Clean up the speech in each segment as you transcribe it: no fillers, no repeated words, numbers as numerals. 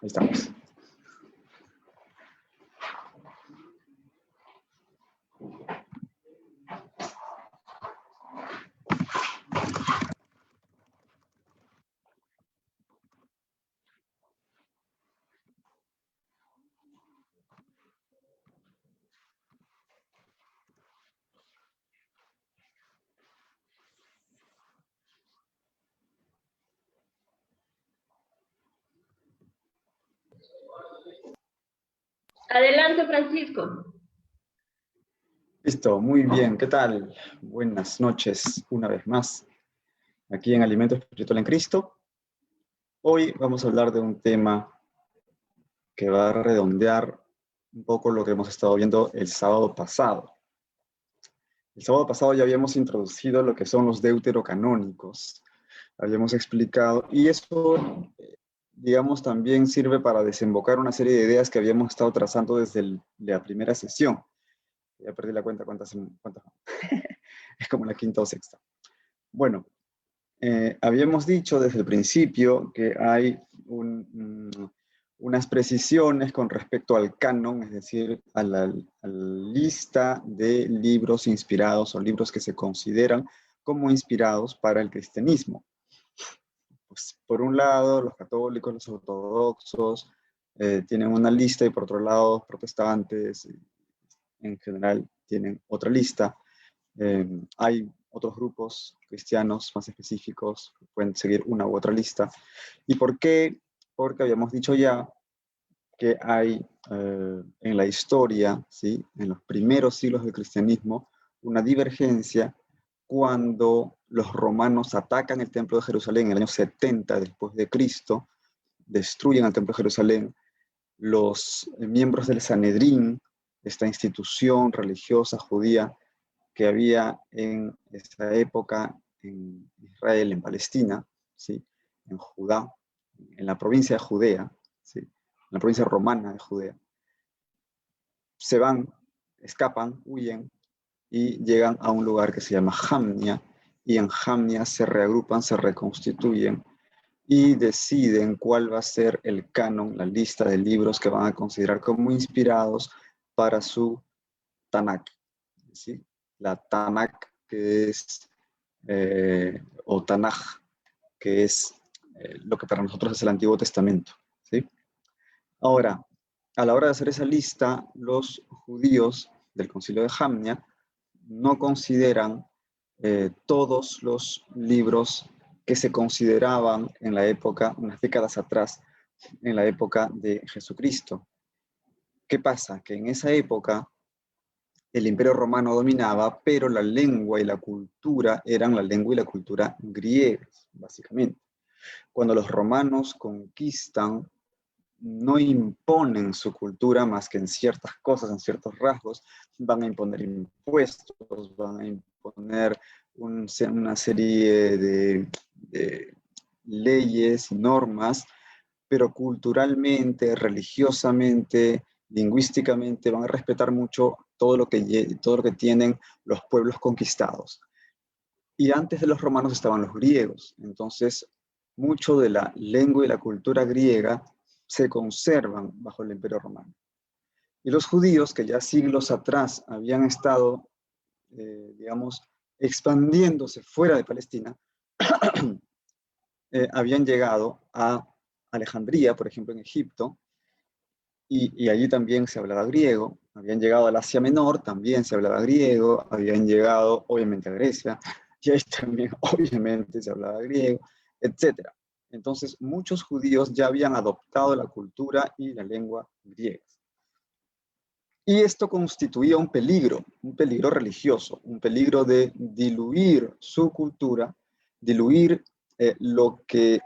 Ahí estamos. Adelante, Francisco. Listo, muy bien. ¿Qué tal? Buenas noches una vez más aquí en Alimento Espiritual en Cristo. Hoy vamos a hablar de un tema que va a redondear un poco lo que hemos estado viendo el sábado pasado. El sábado pasado ya habíamos introducido lo que son los deuterocanónicos. Habíamos explicado, y eso, digamos, también sirve para desembocar una serie de ideas que habíamos estado trazando desde la primera sesión. Ya perdí la cuenta cuántas. Es como la quinta o sexta. Bueno, habíamos dicho desde el principio que hay unas precisiones con respecto al canon, es decir, a la lista de libros inspirados o libros que se consideran como inspirados para el cristianismo. Pues, por un lado, los católicos, los ortodoxos tienen una lista, y por otro lado, los protestantes en general tienen otra lista. Hay otros grupos cristianos más específicos que pueden seguir una u otra lista. ¿Y por qué? Porque habíamos dicho ya que hay en la historia, ¿sí?, en los primeros siglos del cristianismo, una divergencia cuando los romanos atacan el templo de Jerusalén en el año 70 después de Cristo, destruyen el templo de Jerusalén. Los miembros del Sanedrín, esta institución religiosa judía que había en esa época en Israel, en Palestina, ¿sí?, en Judá, en la provincia de Judea, ¿sí?, en la provincia romana de Judea, se van, escapan, huyen y llegan a un lugar que se llama Jamnia, y en Jamnia se reagrupan, se reconstituyen y deciden cuál va a ser el canon, la lista de libros que van a considerar como inspirados para su Tanakh, ¿sí? La Tanakh, que es, o Tanaj, que es lo que para nosotros es el Antiguo Testamento, ¿sí? Ahora, a la hora de hacer esa lista, los judíos del Concilio de Jamnia no consideran todos los libros que se consideraban en la época, unas décadas atrás, en la época de Jesucristo. ¿Qué pasa? Que en esa época el Imperio Romano dominaba, pero la lengua y la cultura eran la lengua y la cultura griegas, básicamente. Cuando los romanos conquistan, no imponen su cultura más que en ciertas cosas, en ciertos rasgos. Van a imponer impuestos, van a imponer una serie de leyes y normas, pero culturalmente, religiosamente, lingüísticamente van a respetar mucho todo lo que tienen los pueblos conquistados. Y antes de los romanos estaban los griegos, entonces mucho de la lengua y la cultura griega se conservan bajo el Imperio Romano. Y los judíos, que ya siglos atrás habían estado, digamos, expandiéndose fuera de Palestina, habían llegado a Alejandría, por ejemplo, en Egipto, y allí también se hablaba griego. Habían llegado al Asia Menor, también se hablaba griego. Habían llegado, obviamente, a Grecia, y ahí también, obviamente, se hablaba griego, etc. Entonces, muchos judíos ya habían adoptado la cultura y la lengua griegas. Y esto constituía un peligro religioso, un peligro de diluir su cultura, diluir lo que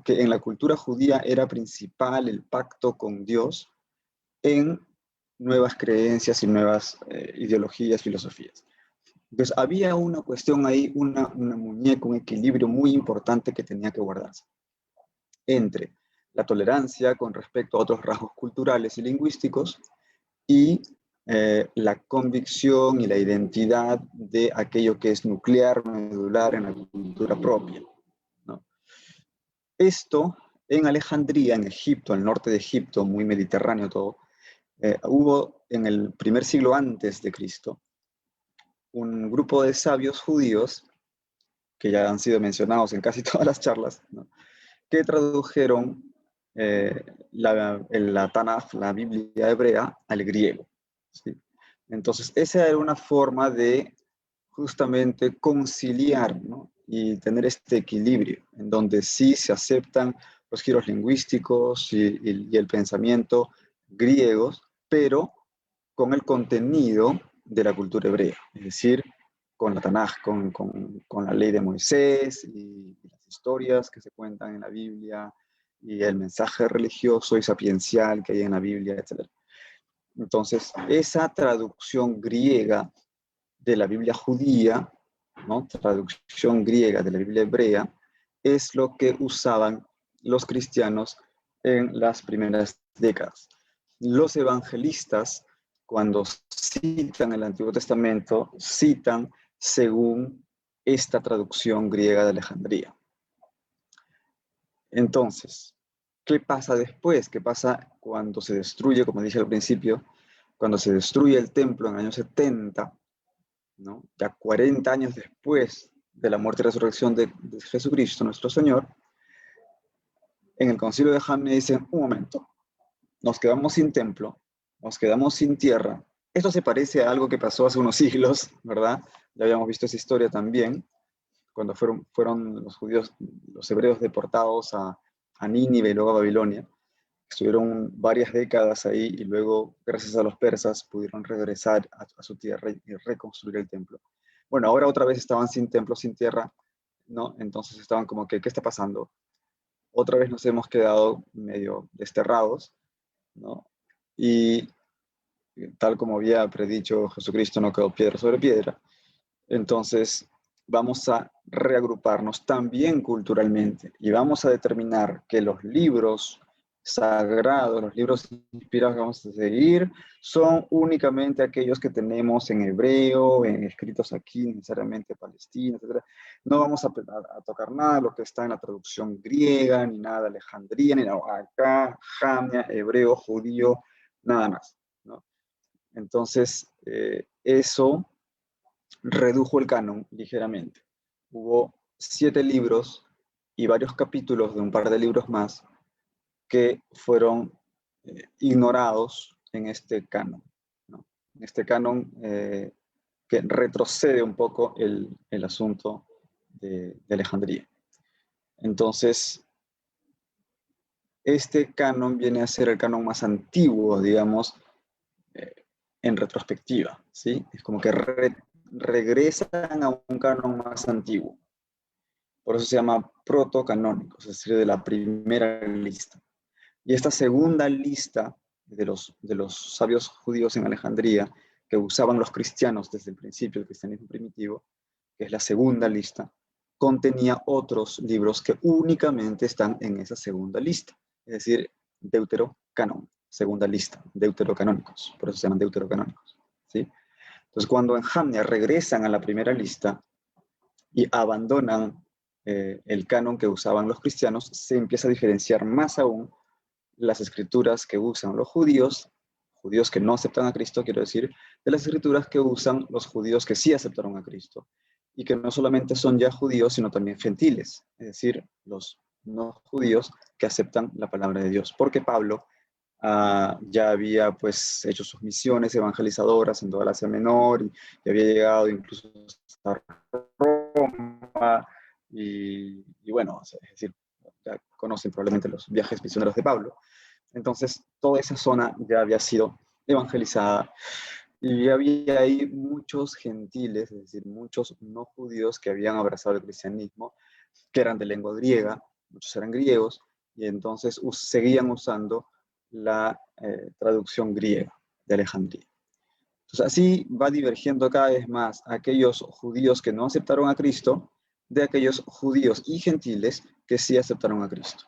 en la cultura judía era principal, el pacto con Dios, en nuevas creencias y nuevas ideologías, filosofías. Entonces había una cuestión ahí, una muñeca, un equilibrio muy importante que tenía que guardarse entre la tolerancia con respecto a otros rasgos culturales y lingüísticos y la convicción y la identidad de aquello que es nuclear, medular en la cultura propia, ¿no? Esto En Alejandría, en Egipto, al norte de Egipto, muy mediterráneo todo, hubo en el primer siglo antes de Cristo un grupo de sabios judíos, que ya han sido mencionados en casi todas las charlas, ¿no?, que tradujeron la Tanaj, la Biblia hebrea, al griego, ¿sí? Entonces, esa era una forma de justamente conciliar, ¿no?, y tener este equilibrio, en donde sí se aceptan los giros lingüísticos y el pensamiento griegos, pero con el contenido de la cultura hebrea, es decir, con la Tanaj, con la ley de Moisés y las historias que se cuentan en la Biblia y el mensaje religioso y sapiencial que hay en la Biblia, etc. Entonces, esa traducción griega de la Biblia judía, ¿no?, traducción griega de la Biblia hebrea, es lo que usaban los cristianos en las primeras décadas. Los evangelistas, cuando citan el Antiguo Testamento, citan según esta traducción griega de Alejandría. Entonces, ¿qué pasa después? ¿Qué pasa cuando se destruye, como dije al principio, cuando se destruye el templo en el año 70, ¿no?, ya 40 años después de la muerte y resurrección de Jesucristo, nuestro Señor? En el concilio de Jamnia dicen, un momento, nos quedamos sin templo, nos quedamos sin tierra. Esto se parece a algo que pasó hace unos siglos, ¿verdad? Ya habíamos visto esa historia también, cuando fueron los judíos, los hebreos deportados a Nínive y luego a Babilonia. Estuvieron varias décadas ahí y luego, gracias a los persas, pudieron regresar a su tierra y reconstruir el templo. Bueno, ahora otra vez estaban sin templo, sin tierra, ¿no? Entonces estaban como que, ¿qué está pasando? Otra vez nos hemos quedado medio desterrados, ¿no? Y tal como había predicho Jesucristo, no quedó piedra sobre piedra. Entonces vamos a reagruparnos también culturalmente y vamos a determinar que los libros sagrados, los libros inspirados que vamos a seguir, son únicamente aquellos que tenemos en hebreo, escritos aquí, necesariamente palestino, etc. No vamos a tocar nada de lo que está en la traducción griega, ni nada de Alejandría, ni nada acá, Jamnia, hebreo, judío, nada más, ¿no? Entonces, eso redujo el canon ligeramente. Hubo 7 libros y varios capítulos de un par de libros más que fueron ignorados en este canon, ¿no? En este canon que retrocede un poco el asunto de Alejandría. Entonces, este canon viene a ser el canon más antiguo, digamos, en retrospectiva, ¿sí? Es como que regresan a un canon más antiguo. Por eso se llama protocanónico, es decir, de la primera lista. Y esta segunda lista de los sabios judíos en Alejandría, que usaban los cristianos desde el principio, el cristianismo primitivo, que es la segunda lista, contenía otros libros que únicamente están en esa segunda lista, es decir, deuterocanon, segunda lista, deuterocanónicos, por eso se llaman deuterocanónicos, ¿sí? Entonces, cuando en Jamnia regresan a la primera lista y abandonan el canon que usaban los cristianos, se empieza a diferenciar más aún las escrituras que usan los judíos que no aceptan a Cristo, quiero decir, de las escrituras que usan los judíos que sí aceptaron a Cristo, y que no solamente son ya judíos, sino también gentiles, es decir, los no judíos que aceptan la palabra de Dios, porque Pablo ya había pues hecho sus misiones evangelizadoras en toda la Asia Menor y había llegado incluso hasta Roma y bueno, es decir, ya conocen probablemente los viajes misioneros de Pablo. Entonces, toda esa zona ya había sido evangelizada y había ahí muchos gentiles, es decir, muchos no judíos que habían abrazado el cristianismo, que eran de lengua griega, muchos eran griegos, y entonces seguían usando la traducción griega de Alejandría. Entonces, así va divergiendo cada vez más aquellos judíos que no aceptaron a Cristo de aquellos judíos y gentiles que sí aceptaron a Cristo.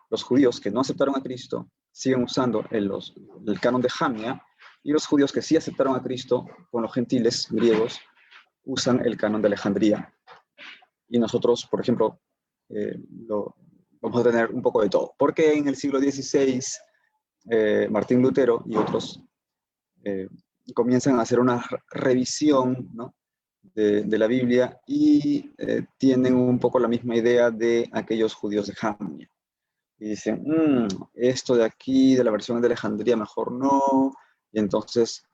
Los judíos que no aceptaron a Cristo siguen usando el canon de Jamnia, y los judíos que sí aceptaron a Cristo, con los gentiles griegos, usan el canon de Alejandría. Y nosotros, por ejemplo, vamos a tener un poco de todo. Porque en el siglo XVI, Martín Lutero y otros comienzan a hacer una revisión, ¿no?, de la Biblia y tienen un poco la misma idea de aquellos judíos de Jamnia. Y dicen, esto de aquí, de la versión de Alejandría, mejor no. Y entonces,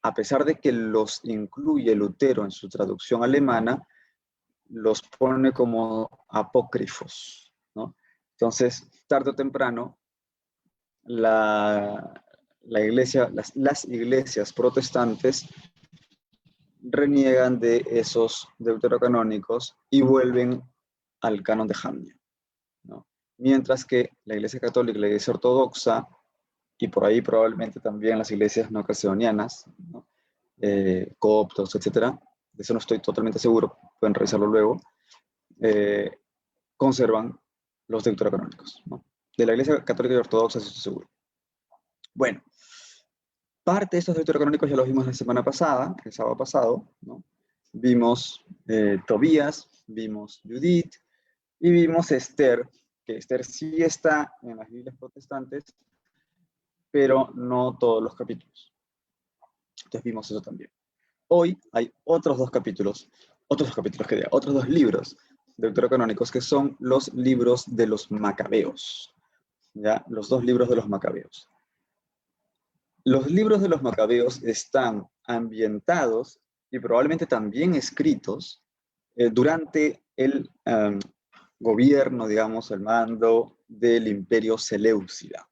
a pesar de que los incluye Lutero en su traducción alemana, los pone como apócrifos, ¿no? Entonces, tarde o temprano, la iglesia, las iglesias protestantes reniegan de esos deuterocanónicos y vuelven al canon de Jamnia, ¿no? Mientras que la iglesia católica, la iglesia ortodoxa, y por ahí probablemente también las iglesias no calcedonianas, ¿no?, coptos, etcétera, de eso no estoy totalmente seguro, pueden revisarlo luego, conservan los deuterocanónicos, ¿no? De la iglesia católica y ortodoxa sí estoy seguro. Bueno, parte de estos deuterocanónicos ya los vimos la semana pasada, el sábado pasado, ¿no? Vimos Tobías, vimos Judith y vimos Esther, que Esther sí está en las Biblias protestantes, pero no todos los capítulos. Entonces vimos eso también. Hoy hay otros dos libros deuterocanónicos que son los libros de los Macabeos, ¿ya? Los dos libros de los Macabeos. Los libros de los Macabeos están ambientados y probablemente también escritos durante el gobierno, digamos, el mando del Imperio Seleucida.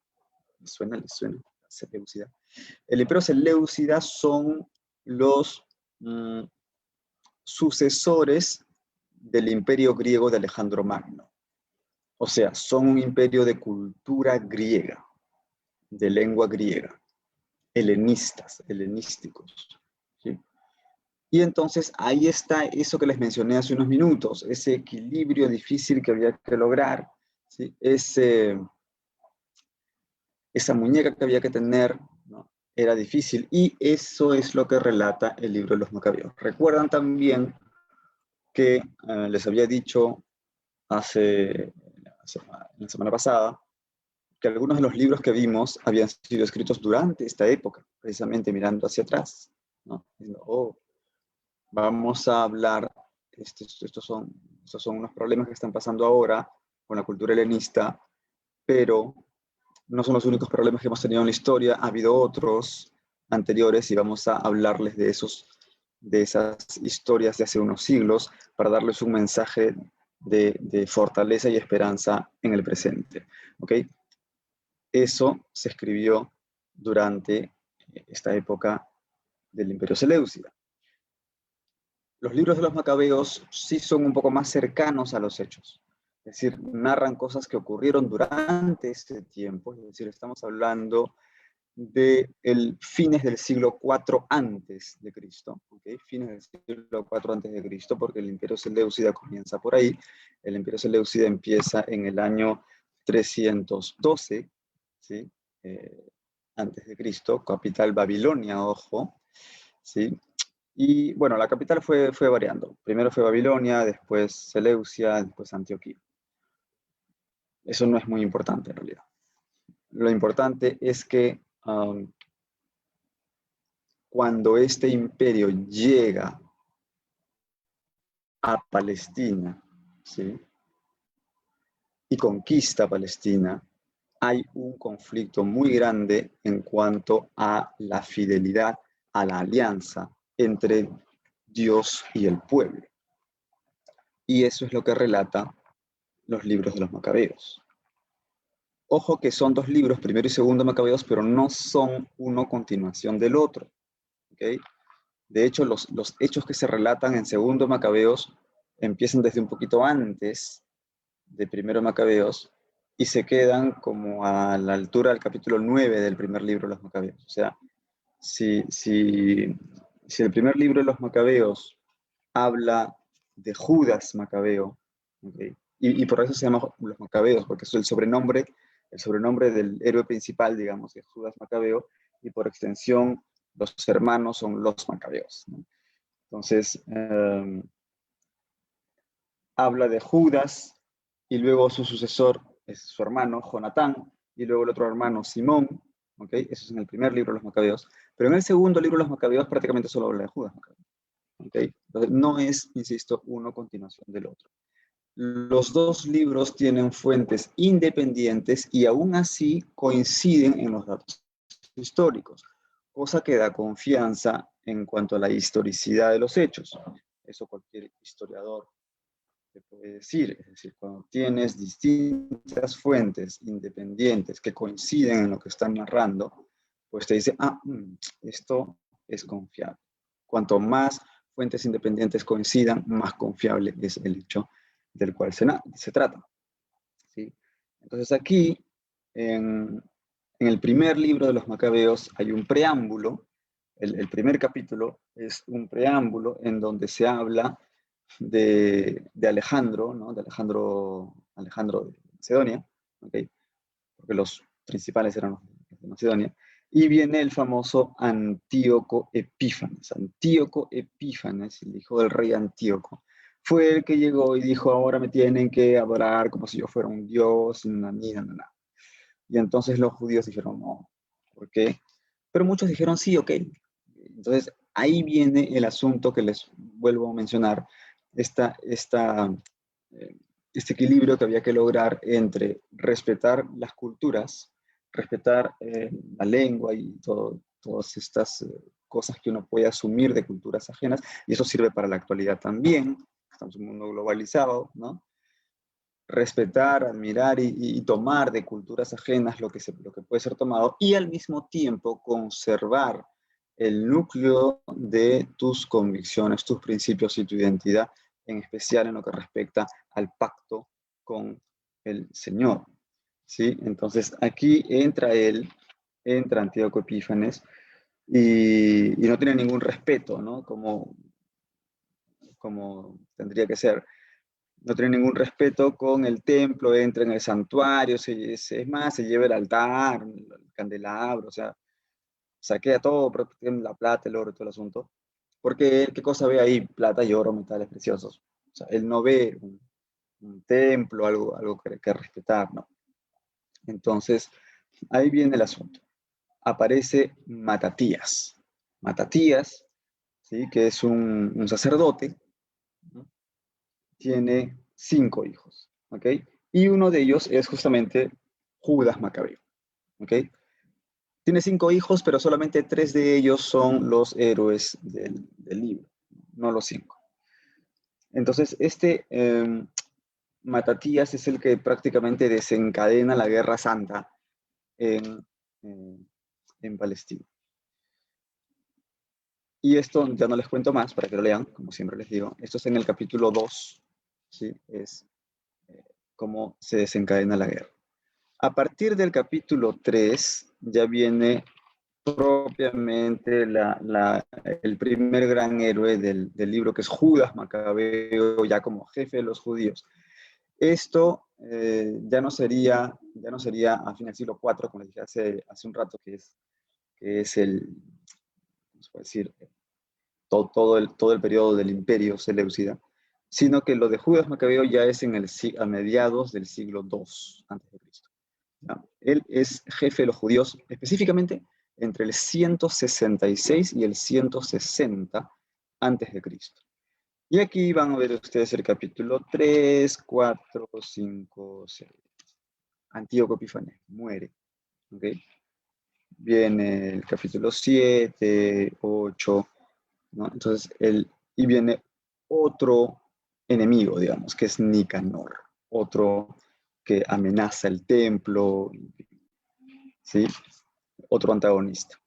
¿Les suena? Seleucida. El Imperio Seleucida son los sucesores del Imperio griego de Alejandro Magno. O sea, son un imperio de cultura griega, de lengua griega, helenísticos, ¿sí? Y entonces ahí está eso que les mencioné hace unos minutos, ese equilibrio difícil que había que lograr, ¿sí? Esa muñeca que había que tener, ¿no?, era difícil, y eso es lo que relata el libro de los Macabeos. Recuerdan también que les había dicho la semana pasada, que algunos de los libros que vimos habían sido escritos durante esta época, precisamente mirando hacia atrás, ¿no? Diciendo, vamos a hablar, estos son unos problemas que están pasando ahora con la cultura helenista, pero no son los únicos problemas que hemos tenido en la historia, ha habido otros anteriores y vamos a hablarles de esas historias de hace unos siglos para darles un mensaje de fortaleza y esperanza en el presente, ¿ok? Eso se escribió durante esta época del Imperio Seleucida. Los libros de los Macabeos sí son un poco más cercanos a los hechos, es decir, narran cosas que ocurrieron durante este tiempo, es decir, estamos hablando de fines del siglo IV antes de Cristo, ¿okay? Fines del siglo IV antes de Cristo, porque el Imperio Seleucida comienza por ahí. El Imperio Seleucida empieza en el año 312, ¿sí? Antes de Cristo, capital Babilonia, ojo, ¿sí? Y bueno, la capital fue variando. Primero fue Babilonia, después Seleucia, después Antioquía. Eso no es muy importante en realidad. Lo importante es que cuando este imperio llega a Palestina, ¿sí?, y conquista Palestina, hay un conflicto muy grande en cuanto a la fidelidad, a la alianza entre Dios y el pueblo. Y eso es lo que relata los libros de los Macabeos. Ojo que son dos libros, primero y segundo Macabeos, pero no son uno continuación del otro, ¿ok? De hecho, los hechos que se relatan en segundo Macabeos empiezan desde un poquito antes de primero Macabeos y se quedan como a la altura del capítulo 9 del primer libro de los Macabeos. O sea, si el primer libro de los Macabeos habla de Judas Macabeo, ¿okay? Y por eso se llama los Macabeos, porque es el sobrenombre del héroe principal, digamos, es Judas Macabeo, y por extensión los hermanos son los Macabeos, ¿no? Entonces, habla de Judas y luego su sucesor es su hermano, Jonatán, y luego el otro hermano, Simón, ¿ok? Eso es en el primer libro de los Macabeos, pero en el segundo libro de los Macabeos prácticamente solo habla de Judas Macabeo, ¿ok? Entonces, no es, insisto, uno continuación del otro. Los dos libros tienen fuentes independientes y aún así coinciden en los datos históricos, cosa que da confianza en cuanto a la historicidad de los hechos. Eso cualquier historiador te puede decir. Es decir, cuando tienes distintas fuentes independientes que coinciden en lo que están narrando, pues te dice, esto es confiable. Cuanto más fuentes independientes coincidan, más confiable es el hecho del cual se trata. ¿Sí? Entonces aquí, en el primer libro de los Macabeos hay un preámbulo. El primer capítulo es un preámbulo en donde se habla de Alejandro, ¿no? De Alejandro de Macedonia, ¿okay? Porque los principales eran los de Macedonia. Y viene el famoso Antíoco Epífanes. Antíoco Epífanes, el hijo del rey Antíoco, fue el que llegó y dijo, ahora me tienen que adorar como si yo fuera un dios, nada. Y entonces los judíos dijeron, no, ¿por qué? Pero muchos dijeron, sí, ok. Entonces ahí viene el asunto que les vuelvo a mencionar, esta, este equilibrio que había que lograr entre respetar las culturas, respetar la lengua y todas estas cosas que uno puede asumir de culturas ajenas, y eso sirve para la actualidad también. Estamos en un mundo globalizado, ¿no? Respetar, admirar y tomar de culturas ajenas lo que puede ser tomado, y al mismo tiempo conservar el núcleo de tus convicciones, tus principios y tu identidad, en especial en lo que respecta al pacto con el Señor. ¿Sí? Entonces aquí entra Antíoco Epífanes, y no tiene ningún respeto, ¿no? Como tendría que ser. No tiene ningún respeto con el templo, entra en el santuario, es más, se lleva el altar, el candelabro, o sea, saquea todo, la plata, el oro, todo el asunto. Porque él, ¿qué cosa ve ahí? Plata y oro, metales preciosos. O sea, él no ve un templo, algo que respetar, ¿no? Entonces, ahí viene el asunto. Aparece Matatías. Matatías, ¿sí? Que es un sacerdote, ¿no? Tiene 5 hijos, ¿ok? Y uno de ellos es justamente Judas Macabeo, ¿ok? Tiene 5 hijos, pero solamente 3 de ellos son los héroes del libro, no los 5. Entonces, Matatías es el que prácticamente desencadena la Guerra Santa en, en Palestina. Y esto ya no les cuento más para que lo lean, como siempre les digo. Esto es en el capítulo 2, ¿sí? Es cómo se desencadena la guerra. A partir del capítulo 3 ya viene propiamente el primer gran héroe del libro, que es Judas Macabeo, ya como jefe de los judíos. Esto ya no sería a fin del siglo IV, como les dije hace un rato, que es ¿cómo se puede decir? Todo el periodo del imperio seleucida, sino que lo de Judas Macabeo ya es a mediados del siglo II a.C. Él es jefe de los judíos específicamente entre el 166 y el 160 antes de Cristo. Y aquí van a ver ustedes el capítulo 3, 4, 5, 6. Antíoco Epifanes muere. ¿Okay? Viene el capítulo 7, 8, ¿no? Entonces, y viene otro enemigo, digamos, que es Nicanor, otro que amenaza el templo, ¿sí? Otro antagonista.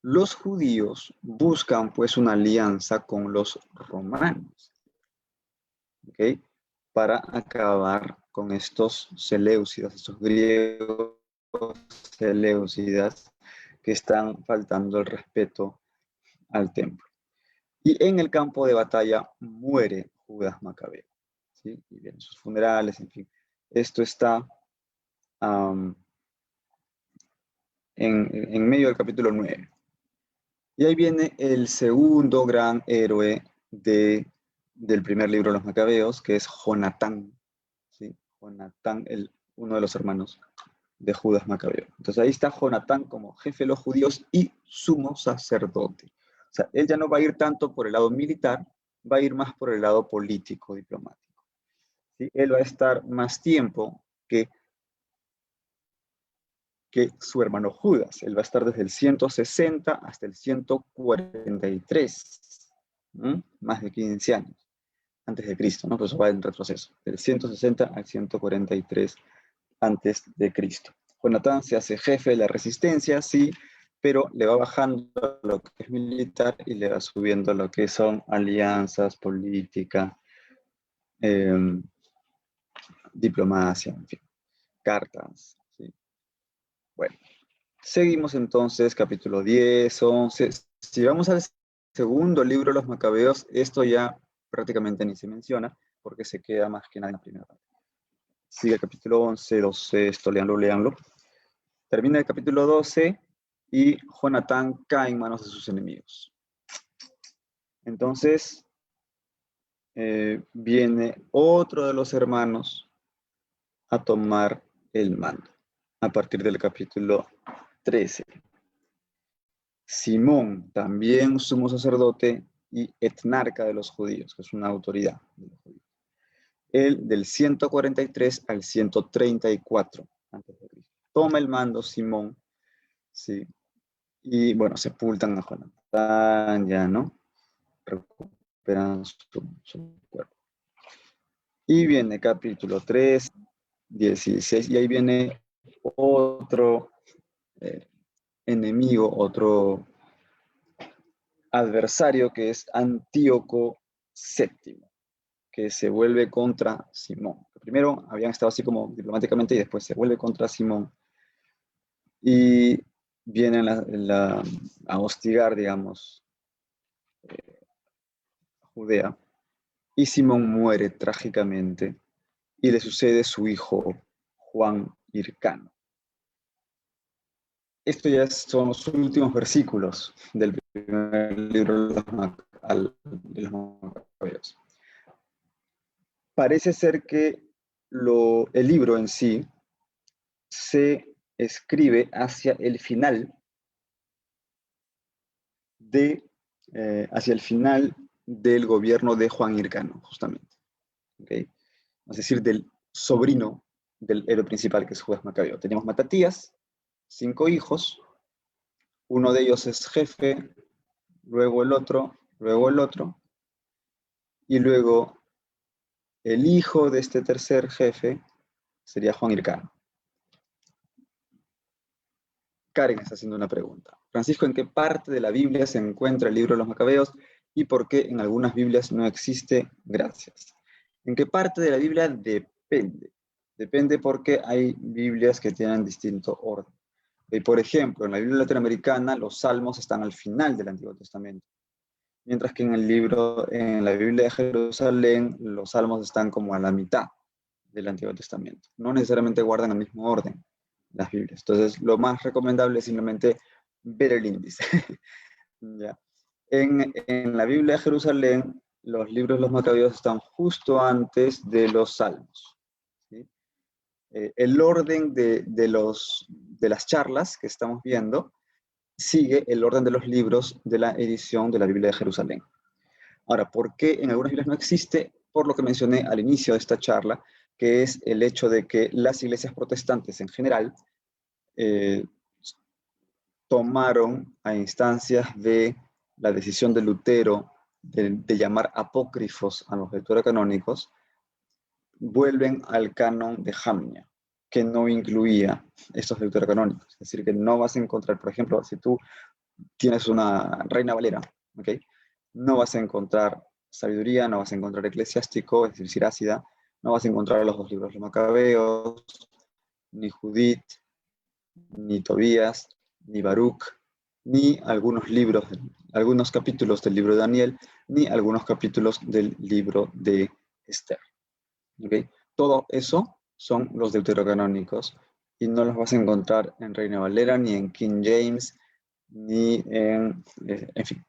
Los judíos buscan pues una alianza con los romanos, ¿ok? Para acabar con estos seleucidas, estos griegos seleucidas que están faltando el respeto al templo. Y en el campo de batalla muere Judas Macabeo, ¿sí? Y vienen sus funerales, en fin. Esto está en medio del capítulo 9. Y ahí viene el segundo gran héroe del primer libro de los Macabeos, que es Jonatán, ¿sí? Jonatán, uno de los hermanos de Judas Macabeo. Entonces ahí está Jonatán como jefe de los judíos y sumo sacerdote. O sea, él ya no va a ir tanto por el lado militar, va a ir más por el lado político, diplomático. ¿Sí? Él va a estar más tiempo que su hermano Judas. Él va a estar desde el 160 hasta el 143, más de 15 años antes de Cristo, ¿no? Pues eso va en retroceso, del 160 al 143 antes de Cristo. Jonatán se hace jefe de la resistencia, sí, pero le va bajando lo que es militar y le va subiendo lo que son alianzas, política, diplomacia, en fin, cartas. ¿Sí? Bueno, seguimos entonces, capítulo 10, 11. Si vamos al segundo libro de los Macabeos, esto ya prácticamente ni se menciona, porque se queda más que nada en la primera parte. Sigue el capítulo 11, 12, esto léanlo. Termina el capítulo 12 y Jonatán cae en manos de sus enemigos. Entonces, viene otro de los hermanos a tomar el mando, a partir del capítulo 13. Simón, también sumo sacerdote y etnarca de los judíos, que es una autoridad de los judíos. Él del 143 al 134 antes de Cristo. Toma el mando Simón, sí, y bueno, sepultan a Jonatán, ya, ¿no? Recuperan su cuerpo. Y viene capítulo 3, 16, y ahí viene otro enemigo, otro adversario que es Antíoco VII, que se vuelve contra Simón. Primero habían estado así como diplomáticamente y después se vuelve contra Simón y vienen a hostigar, digamos, Judea. Y Simón muere trágicamente y le sucede su hijo Juan Hircano. Esto ya son los últimos versículos del primer libro de los Macabeos. Parece ser que el libro en sí se escribe hacia el final del gobierno de Juan Hircano, justamente. ¿Okay? Es decir, del sobrino del héroe principal, que es Judas Macabeo. Tenemos Matatías, 5 hijos, uno de ellos es jefe, luego el otro, y luego el hijo de este tercer jefe sería Juan Hircano. Karen está haciendo una pregunta. Francisco, ¿en qué parte de la Biblia se encuentra el libro de los Macabeos y por qué en algunas Biblias no existe? Gracias. ¿En qué parte de la Biblia? Depende. Depende porque hay Biblias que tienen distinto orden. Por ejemplo, en la Biblia latinoamericana los salmos están al final del Antiguo Testamento, mientras que en la Biblia de Jerusalén los salmos están como a la mitad del Antiguo Testamento. No necesariamente guardan el mismo orden las Biblias. Entonces, lo más recomendable es simplemente ver el índice. ¿Ya? En la Biblia de Jerusalén, los libros de los Macabeos están justo antes de los Salmos. ¿Sí? El orden de las charlas que estamos viendo sigue el orden de los libros de la edición de la Biblia de Jerusalén. Ahora, ¿por qué en algunas Biblias no existe? Por lo que mencioné al inicio de esta charla, que es el hecho de que las iglesias protestantes en general tomaron a instancias de la decisión de Lutero de llamar apócrifos a los deuterocanónicos, vuelven al canon de Jamnia, que no incluía estos deuterocanónicos. Es decir, que no vas a encontrar, por ejemplo, si tú tienes una Reina Valera, ¿okay? No vas a encontrar sabiduría, no vas a encontrar eclesiástico, es decir, Sirácida, no vas a encontrar los 2 libros de Macabeos, ni Judith, ni Tobías, ni Baruch, ni algunos capítulos del libro de Daniel, ni algunos capítulos del libro de Esther. ¿Okay? Todo eso son los deuterocanónicos y no los vas a encontrar en Reina Valera, ni en King James, ni en fin,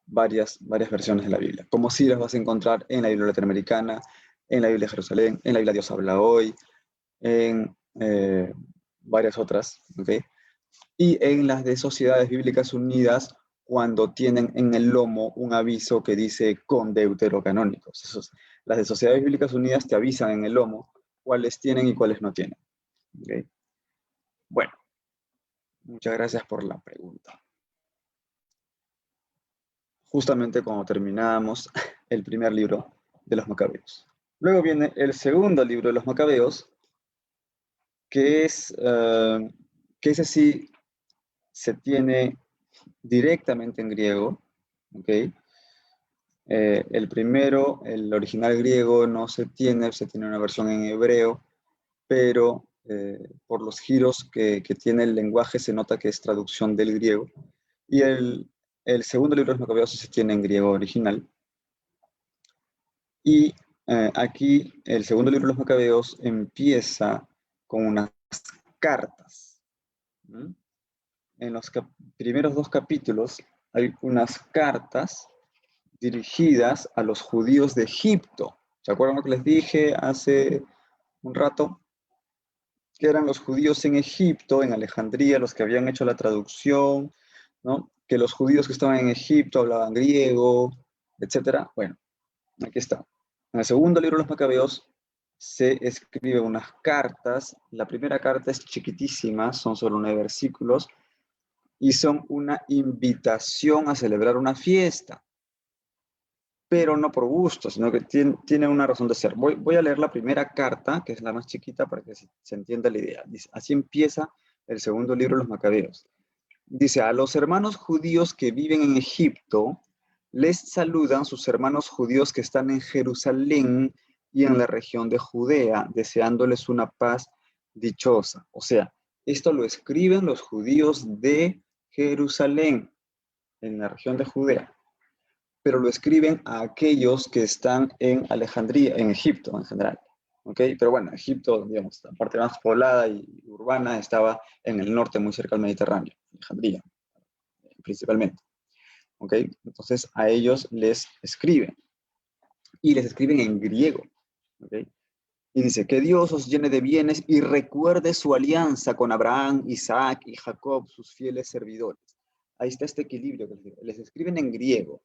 varias versiones de la Biblia. Como sí las vas a encontrar en la Biblia latinoamericana, en la Biblia de Jerusalén, en la Biblia Dios habla hoy, en varias otras, ¿ok? Y en las de Sociedades Bíblicas Unidas, cuando tienen en el lomo un aviso que dice con deuterocanónicos. Las de Sociedades Bíblicas Unidas te avisan en el lomo cuáles tienen y cuáles no tienen. ¿Okay? Bueno, muchas gracias por la pregunta. Justamente cuando terminábamos el primer libro de los Macabeos. Luego viene el segundo libro de los Macabeos, que ese sí se tiene directamente en griego, ¿ok? El primero, el original griego, no se tiene una versión en hebreo, pero por los giros que tiene el lenguaje se nota que es traducción del griego. Y el segundo libro de los Macabeos se tiene en griego original. Y aquí el segundo libro de los Macabeos empieza con unas cartas. ¿Mm? En los primeros 2 capítulos hay unas cartas dirigidas a los judíos de Egipto. ¿Se acuerdan lo que les dije hace un rato? Que eran los judíos en Egipto, en Alejandría, los que habían hecho la traducción, ¿no? Que los judíos que estaban en Egipto hablaban griego, etc. Bueno, aquí está. En el segundo libro de los Macabeos se escriben unas cartas. La primera carta es chiquitísima, son solo 9 versículos, y son una invitación a celebrar una fiesta, pero no por gusto, sino que tiene una razón de ser. Voy a leer la primera carta, que es la más chiquita, para que se entienda la idea. Dice, así empieza el segundo libro de los Macabeos. Dice, a los hermanos judíos que viven en Egipto, les saludan sus hermanos judíos que están en Jerusalén y en la región de Judea, deseándoles una paz dichosa. O sea, esto lo escriben los judíos de Jerusalén, en la región de Judea, pero lo escriben a aquellos que están en Alejandría, en Egipto en general. ¿Ok? Pero bueno, Egipto, digamos, la parte más poblada y urbana estaba en el norte, muy cerca del Mediterráneo, Alejandría, principalmente. ¿Ok? Entonces a ellos les escriben, y les escriben en griego. ¿Ok? Y dice, que Dios os llene de bienes y recuerde su alianza con Abraham, Isaac y Jacob, sus fieles servidores. Ahí está este equilibrio. Les escriben en griego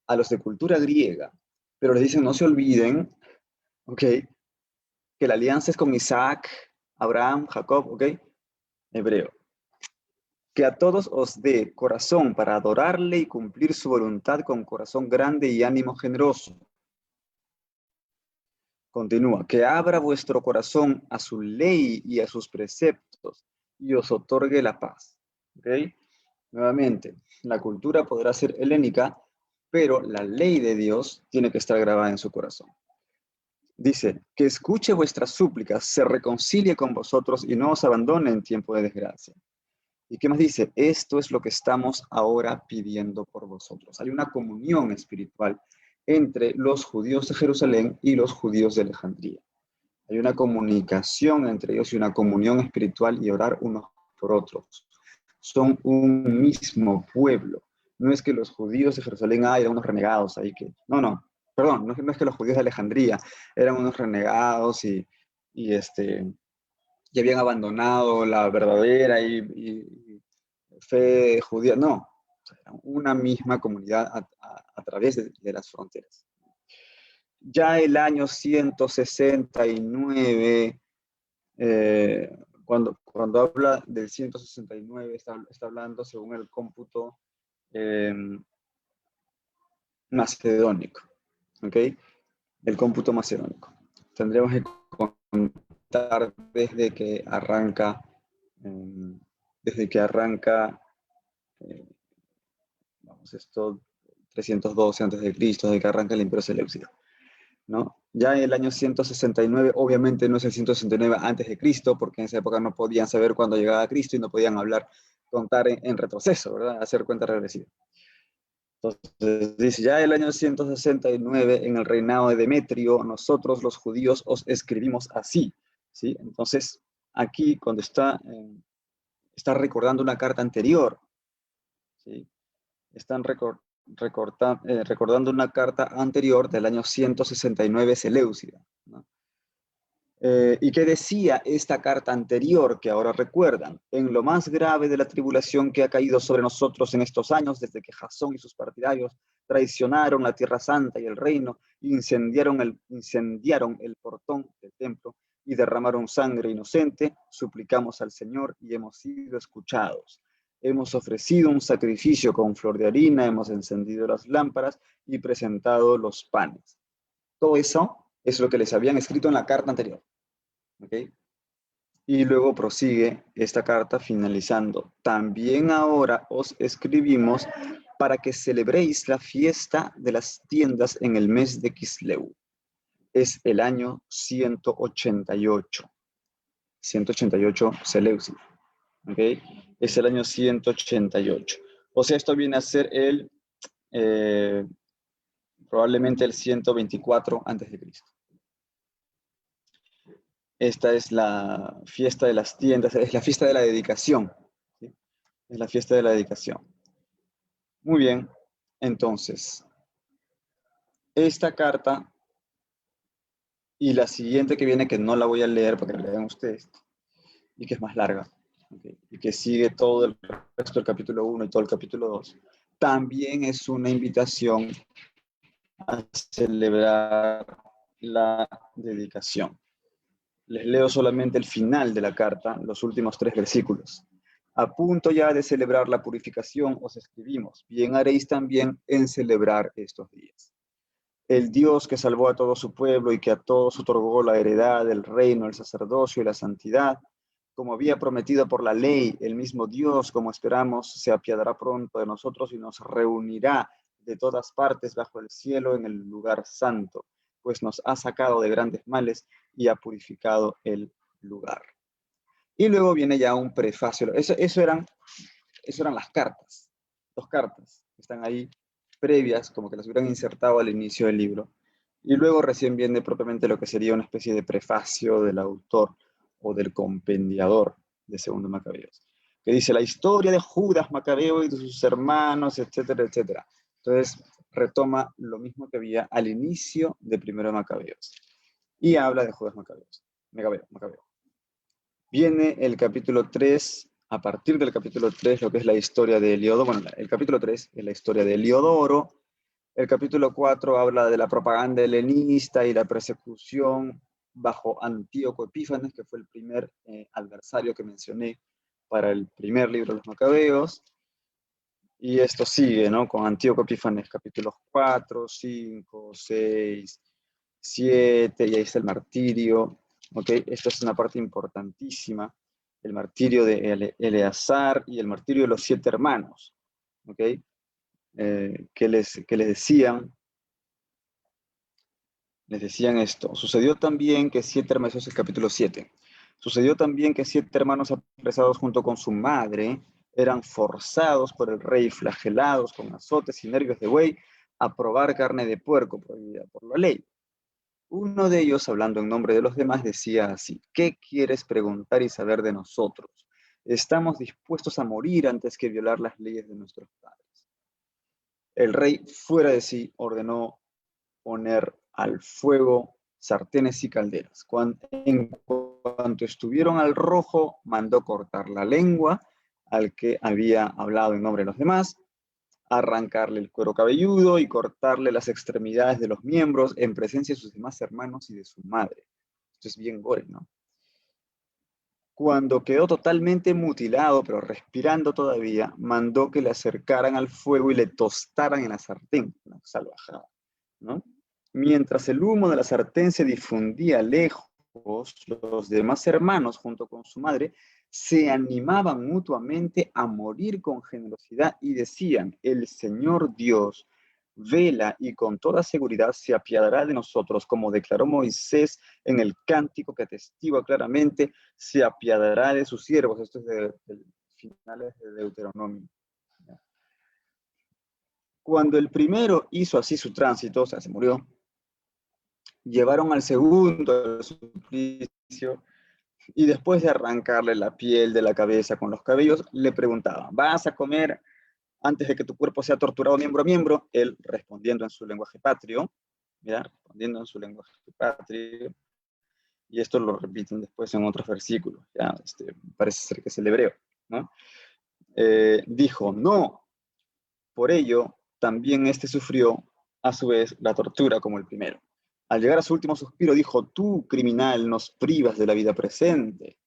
a los de cultura griega, pero les dicen, no se olviden, ¿ok? Que la alianza es con Isaac, Abraham, Jacob, ¿ok? Hebreo. Que a todos os dé corazón para adorarle y cumplir su voluntad con corazón grande y ánimo generoso. Continúa, que abra vuestro corazón a su ley y a sus preceptos y os otorgue la paz. ¿Ok? Nuevamente, la cultura podrá ser helénica, pero la ley de Dios tiene que estar grabada en su corazón. Dice, que escuche vuestras súplicas, se reconcilie con vosotros y no os abandone en tiempo de desgracia. ¿Y qué más dice? Esto es lo que estamos ahora pidiendo por vosotros. Hay una comunión espiritual entre los judíos de Jerusalén y los judíos de Alejandría. Hay una comunicación entre ellos y una comunión espiritual y orar unos por otros. Son un mismo pueblo. No es que los judíos de Jerusalén eran unos renegados ahí que... No. Perdón, no es que los judíos de Alejandría eran unos renegados y habían abandonado la verdadera y fe judía. No, eran una misma comunidad a través de las fronteras. Ya el año 169, cuando habla del 169, está hablando según el cómputo macedónico, ¿ok? El cómputo macedónico. Tendremos que contar desde que arranca, vamos, esto, 312 a.C., desde que arranca el Imperio Seleucida, ¿no? Ya en el año 169, obviamente no es el 169 antes de Cristo, porque en esa época no podían saber cuándo llegaba Cristo y no podían contar en retroceso, ¿verdad? Hacer cuenta regresiva. Entonces dice, ya el año 169, en el reinado de Demetrio, nosotros los judíos os escribimos así, ¿sí? Entonces, aquí cuando está recordando una carta anterior, ¿sí? Están recordando una carta anterior del año 169 Seleucida, ¿no? ¿Y qué decía esta carta anterior que ahora recuerdan? En lo más grave de la tribulación que ha caído sobre nosotros en estos años, desde que Jasón y sus partidarios traicionaron la Tierra Santa y el reino, incendiaron el portón del templo y derramaron sangre inocente, suplicamos al Señor y hemos sido escuchados. Hemos ofrecido un sacrificio con flor de harina, hemos encendido las lámparas y presentado los panes. Todo eso es lo que les habían escrito en la carta anterior. ¿Okay? Y luego prosigue esta carta finalizando. También ahora os escribimos para que celebréis la fiesta de las tiendas en el mes de Kisleu. Es el año 188. 188 Seleucida. ¿Okay? Es el año 188. O sea, esto viene a ser probablemente el 124 antes de Cristo. Esta es la fiesta de las tiendas, es la fiesta de la dedicación. ¿Sí? Es la fiesta de la dedicación. Muy bien, entonces, esta carta y la siguiente que viene, que no la voy a leer para que la lean ustedes, y que es más larga, ¿okay? Y que sigue todo el resto del capítulo 1 y todo el capítulo 2, también es una invitación a celebrar la dedicación. Les leo solamente el final de la carta, los últimos 3 versículos. A punto ya de celebrar la purificación, os escribimos, bien haréis también en celebrar estos días. El Dios que salvó a todo su pueblo y que a todos otorgó la heredad, el reino, el sacerdocio y la santidad, como había prometido por la ley, el mismo Dios, como esperamos, se apiadará pronto de nosotros y nos reunirá de todas partes bajo el cielo en el lugar santo, pues nos ha sacado de grandes males y ha purificado el lugar. Y luego viene ya un prefacio. Eso eran las cartas, 2 cartas que están ahí previas, como que las hubieran insertado al inicio del libro. Y luego recién viene propiamente lo que sería una especie de prefacio del autor o del compendiador de Segundo Macabeos, que dice la historia de Judas Macabeo y de sus hermanos, etcétera, etcétera. Entonces retoma lo mismo que había al inicio de Primero Macabeos y habla de Judas Macabeo. Viene el capítulo 3, a partir del capítulo 3, lo que es la historia de Heliodoro. Bueno, el capítulo 3 es la historia de Heliodoro. El capítulo 4 habla de la propaganda helenista y la persecución bajo Antíoco Epífanes, que fue el primer adversario que mencioné para el primer libro de los Macabeos. Y esto sigue, ¿no? Con Antíoco Epífanes, capítulos 4, 5, 6, 7, y ahí está el martirio. ¿Okay? Esta es una parte importantísima, el martirio de Eleazar y el martirio de los 7 hermanos. ¿Okay? Que les decían esto. Sucedió también que 7 hermanos, eso es el capítulo 7. Sucedió también que 7 hermanos apresados junto con su madre eran forzados por el rey, flagelados con azotes y nervios de buey, a probar carne de puerco prohibida por la ley. Uno de ellos, hablando en nombre de los demás, decía así: ¿qué quieres preguntar y saber de nosotros? Estamos dispuestos a morir antes que violar las leyes de nuestros padres. El rey, fuera de sí, ordenó poner al fuego sartenes y calderas. En cuanto estuvieron al rojo, mandó cortar la lengua al que había hablado en nombre de los demás, arrancarle el cuero cabelludo y cortarle las extremidades de los miembros en presencia de sus demás hermanos y de su madre. Esto es bien gore, ¿no? Cuando quedó totalmente mutilado, pero respirando todavía, mandó que le acercaran al fuego y le tostaran en la sartén, una salvajada, ¿no? Mientras el humo de la sartén se difundía lejos, los demás hermanos, junto con su madre, se animaban mutuamente a morir con generosidad y decían: el Señor Dios vela y con toda seguridad se apiadará de nosotros, como declaró Moisés en el cántico que atestigua claramente, se apiadará de sus siervos. Esto es de finales de Deuteronomio. Cuando el primero hizo así su tránsito, o sea, se murió, llevaron al segundo al suplicio y después de arrancarle la piel de la cabeza con los cabellos, le preguntaban: ¿vas a comer antes de que tu cuerpo sea torturado miembro a miembro, él respondiendo en su lenguaje patrio, ¿ya? Respondiendo en su lenguaje patrio, y esto lo repiten después en otros versículos, ¿ya? Parece ser que es el hebreo, ¿no? Dijo, no, por ello también sufrió a su vez la tortura como el primero. Al llegar a su último suspiro dijo, tú, criminal, nos privas de la vida presente,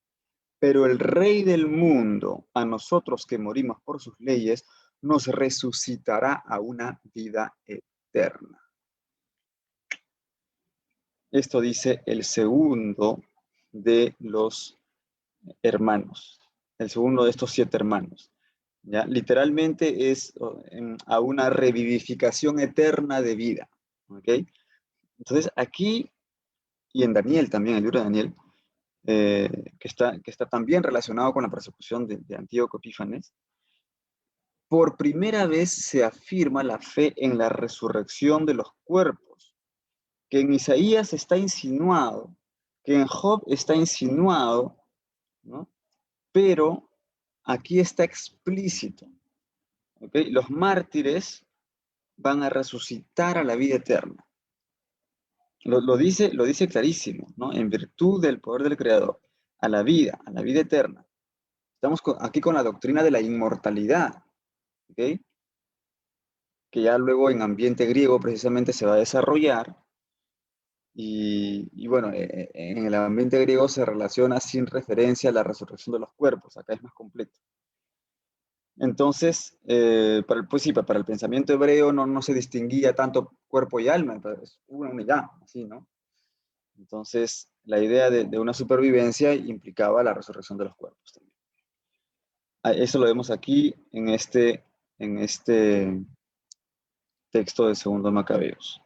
pero el Rey del mundo, a nosotros que morimos por sus leyes, nos resucitará a una vida eterna. Esto dice el segundo de los hermanos, el segundo de estos 7 hermanos. ¿Ya? Literalmente es a una revivificación eterna de vida. ¿Okay? Entonces aquí, y en Daniel también, el libro de Daniel, que está también relacionado con la persecución de Antíoco Epífanes, por primera vez se afirma la fe en la resurrección de los cuerpos, que en Isaías está insinuado, que en Job está insinuado, ¿no? Pero aquí está explícito. ¿Okay? Los mártires van a resucitar a la vida eterna. Lo dice clarísimo, ¿no? En virtud del poder del Creador, a la vida eterna. Estamos aquí con la doctrina de la inmortalidad, ¿ok? Que ya luego en ambiente griego precisamente se va a desarrollar. Y bueno, en el ambiente griego se relaciona sin referencia a la resurrección de los cuerpos. Acá es más completo. Entonces, para el pensamiento hebreo no se distinguía tanto cuerpo y alma, es una unidad, así, ¿no? Entonces, la idea de una supervivencia implicaba la resurrección de los cuerpos también. Eso lo vemos aquí en este texto de Segundo Macabeos.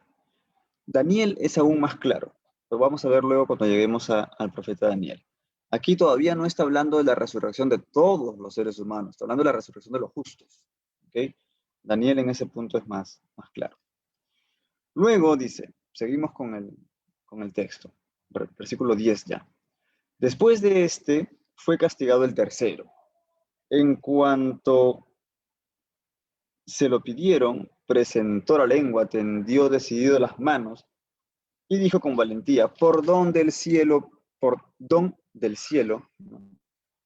Daniel es aún más claro. Lo vamos a ver luego cuando lleguemos al profeta Daniel. Aquí todavía no está hablando de la resurrección de todos los seres humanos, está hablando de la resurrección de los justos. ¿Okay? Daniel en ese punto es más claro. Luego dice, seguimos con el texto, versículo 10 ya. Después de fue castigado el tercero. En cuanto se lo pidieron, presentó la lengua, tendió decidido las manos y dijo con valentía, por don del cielo,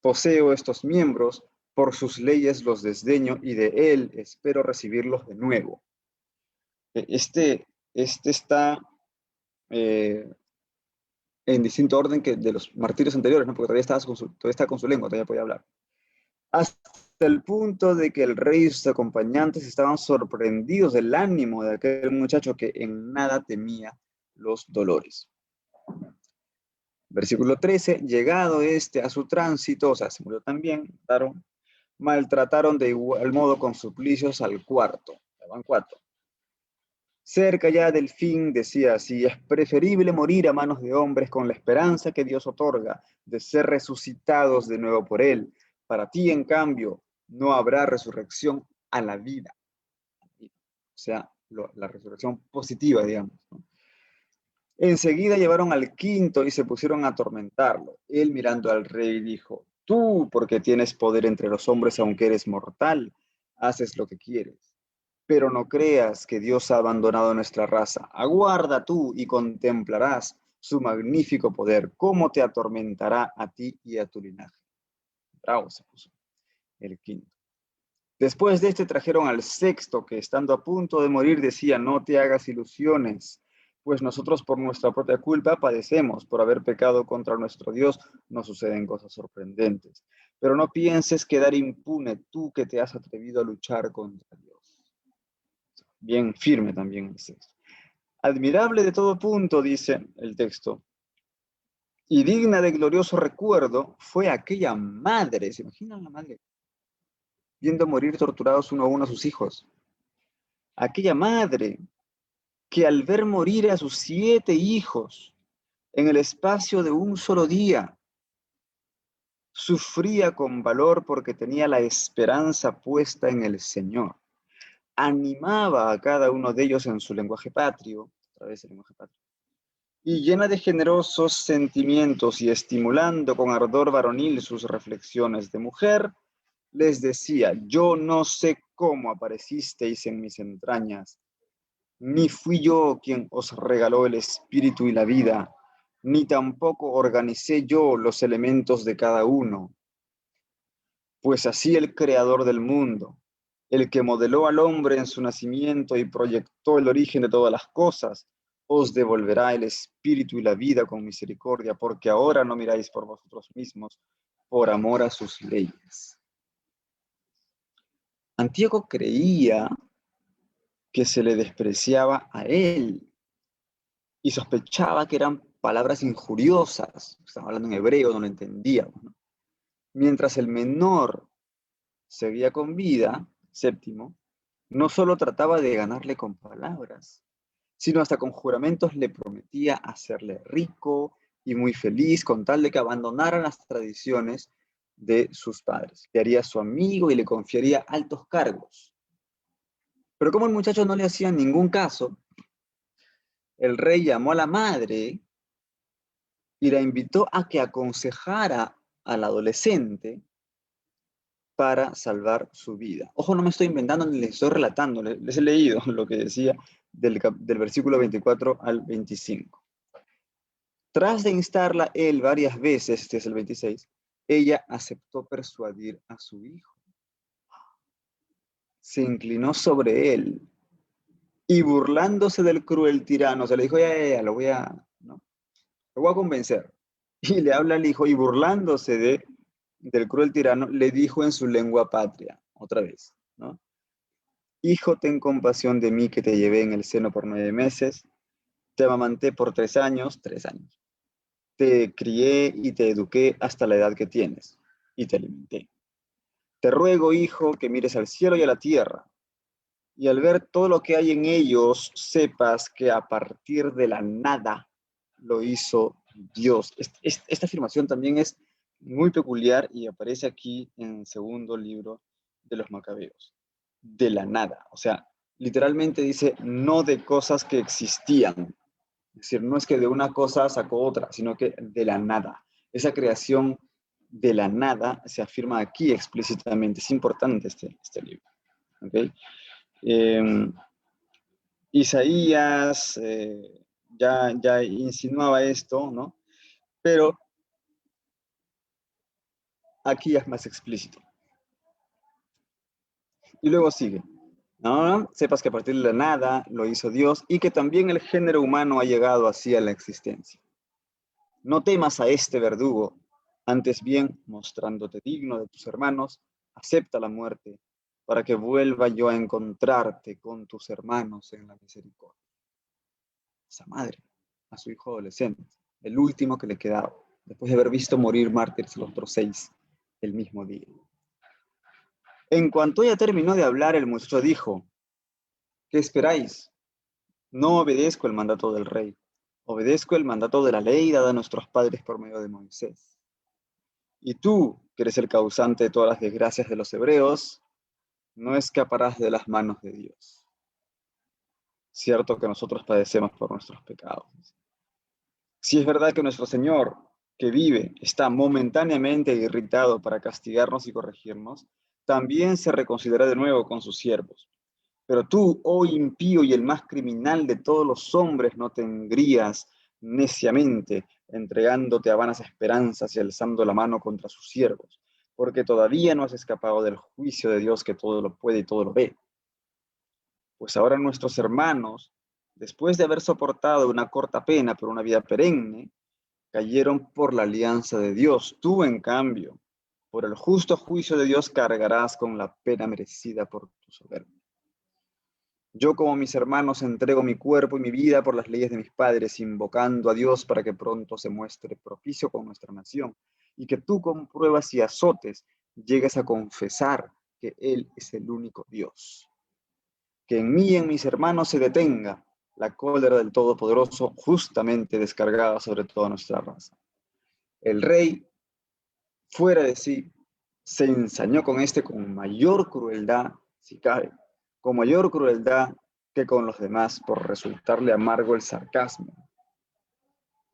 poseo estos miembros, por sus leyes los desdeño y de él espero recibirlos de nuevo. Este está en distinto orden que de los martirios anteriores, ¿no? Porque todavía está con su lengua, todavía podía hablar. Hasta el punto de que el rey y sus acompañantes estaban sorprendidos del ánimo de aquel muchacho que en nada temía los dolores. Versículo 13, llegado a su tránsito, o sea, se murió también, maltrataron de igual modo con suplicios al cuarto. Van 4. Cerca ya del fin, decía así, es preferible morir a manos de hombres con la esperanza que Dios otorga de ser resucitados de nuevo por Él. Para ti, en cambio, no habrá resurrección a la vida. O sea, la resurrección positiva, digamos, ¿no? Enseguida llevaron al quinto y se pusieron a atormentarlo. Él, mirando al rey, dijo, tú, porque tienes poder entre los hombres, aunque eres mortal, haces lo que quieres. Pero no creas que Dios ha abandonado nuestra raza. Aguarda tú y contemplarás su magnífico poder, cómo te atormentará a ti y a tu linaje. Bravo se puso el quinto. Después de trajeron al sexto, que estando a punto de morir decía, no te hagas ilusiones, pues nosotros por nuestra propia culpa padecemos, por haber pecado contra nuestro Dios, nos suceden cosas sorprendentes. Pero no pienses quedar impune tú que te has atrevido a luchar contra Dios. Bien firme también el sexto. Admirable de todo punto, dice el texto, y digna de glorioso recuerdo, fue aquella madre, ¿se imaginan la madre? Viendo morir torturados uno a uno a sus hijos. Aquella madre que al ver morir a sus 7 hijos en el espacio de un solo día, sufría con valor porque tenía la esperanza puesta en el Señor. Animaba a cada uno de ellos en su lenguaje patrio, otra vez el lenguaje patrio, y llena de generosos sentimientos y estimulando con ardor varonil sus reflexiones de mujer, les decía, yo no sé cómo aparecisteis en mis entrañas. Ni fui yo quien os regaló el espíritu y la vida, ni tampoco organicé yo los elementos de cada uno. Pues así el creador del mundo, el que modeló al hombre en su nacimiento y proyectó el origen de todas las cosas, os devolverá el espíritu y la vida con misericordia, porque ahora no miráis por vosotros mismos, por amor a sus leyes. Antíoco creía que se le despreciaba a él y sospechaba que eran palabras injuriosas. Estaba hablando en hebreo, no lo entendía, ¿no? Mientras el menor seguía con vida, Séptimo, no solo trataba de ganarle con palabras, sino hasta con juramentos le prometía hacerle rico y muy feliz con tal de que abandonara las tradiciones de sus padres. Le haría su amigo y le confiaría altos cargos. Pero como el muchacho no le hacía ningún caso, el rey llamó a la madre y la invitó a que aconsejara al adolescente para salvar su vida. Ojo, no me estoy inventando ni les estoy relatando, les he leído lo que decía del versículo 24 al 25. Tras de instarla él varias veces, este es el 26, ella aceptó persuadir a su hijo. Se inclinó sobre él y burlándose del cruel tirano, se le dijo, ya, lo voy a, ¿no? Lo voy a convencer. Y le habla al hijo y burlándose del cruel tirano, le dijo en su lengua patria, otra vez, ¿no? Hijo, ten compasión de mí que te llevé en el seno por 9 meses, te amamanté por 3 años, 3 años. Te crié y te eduqué hasta la edad que tienes, y te alimenté. Te ruego, hijo, que mires al cielo y a la tierra, y al ver todo lo que hay en ellos, sepas que a partir de la nada lo hizo Dios. Esta afirmación también es muy peculiar y aparece aquí en el segundo libro de los Macabeos. De la nada, o sea, literalmente dice no de cosas que existían. Es decir, no es que de una cosa sacó otra, sino que de la nada. Esa creación de la nada se afirma aquí explícitamente. Es importante este libro. ¿Okay? Isaías ya insinuaba esto, ¿no? Pero aquí ya es más explícito. Y luego sigue, ¿no? Sepas que a partir de la nada lo hizo Dios y que también el género humano ha llegado así a la existencia. No temas a este verdugo, antes bien, mostrándote digno de tus hermanos, acepta la muerte, para que vuelva yo a encontrarte con tus hermanos en la misericordia. Esa madre, a su hijo adolescente, el último que le quedaba, después de haber visto morir mártires los otros 6 el mismo día. En cuanto ella terminó de hablar, el muchacho dijo, ¿qué esperáis? No obedezco el mandato del rey, obedezco el mandato de la ley dada a nuestros padres por medio de Moisés. Y tú, que eres el causante de todas las desgracias de los hebreos, no escaparás de las manos de Dios. Cierto que nosotros padecemos por nuestros pecados. Si es verdad que nuestro Señor, que vive, está momentáneamente irritado para castigarnos y corregirnos, también se reconciliará de nuevo con sus siervos. Pero tú, oh impío y el más criminal de todos los hombres, no te engrías neciamente, entregándote a vanas esperanzas y alzando la mano contra sus siervos, porque todavía no has escapado del juicio de Dios que todo lo puede y todo lo ve. Pues ahora nuestros hermanos, después de haber soportado una corta pena por una vida perenne, cayeron por la alianza de Dios. Tú, en cambio, por el justo juicio de Dios cargarás con la pena merecida por tu soberbia. Yo, como mis hermanos, entrego mi cuerpo y mi vida por las leyes de mis padres, invocando a Dios para que pronto se muestre propicio con nuestra nación, y que tú con pruebas y azotes llegues a confesar que Él es el único Dios. Que en mí y en mis hermanos se detenga la cólera del Todopoderoso, justamente descargada sobre toda nuestra raza. El rey, fuera de sí, se ensañó con con mayor crueldad, si cabe, con mayor crueldad que con los demás, por resultarle amargo el sarcasmo.